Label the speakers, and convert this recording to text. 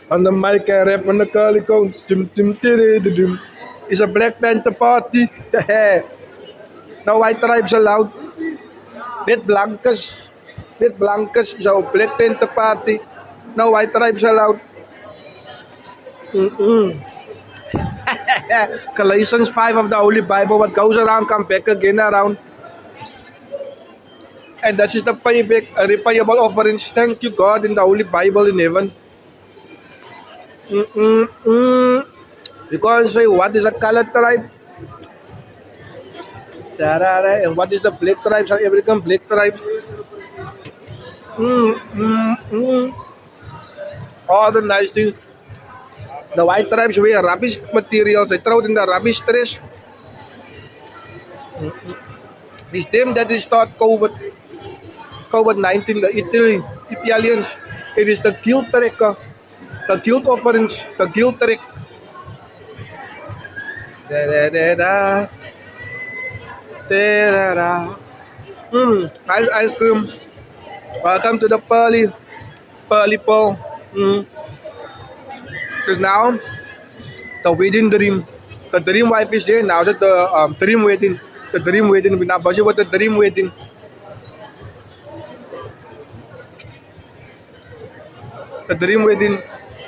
Speaker 1: On the mic and rap on the calico. Dim. It's a Black Panther party. No white tribes allowed. Net blankers. Net blankers is a Black Panther party. No white tribes allowed. Mm-mm. Galatians 5 of the Holy Bible. What goes around come back again around. And that is the repayable offerings. Thank you, God, in the Holy Bible in heaven. Mm-mm-mm. You can't say what is a colored tribe. And what is the black tribes? Are African black tribes? Mm, mm, mm. All the nice things. The white tribes wear rubbish materials. They throw it in the rubbish trash. It's them that is start COVID-19. The Italians. It is the guilt trick. The guilt offerings. The guilt trick. Da, da, da, da. Da, da, da. Nice ice cream. Welcome to the Pearly Paul. Because now the wedding dream, the dream wife is there. Now that the dream wedding, we now budget with the dream wedding. The dream wedding.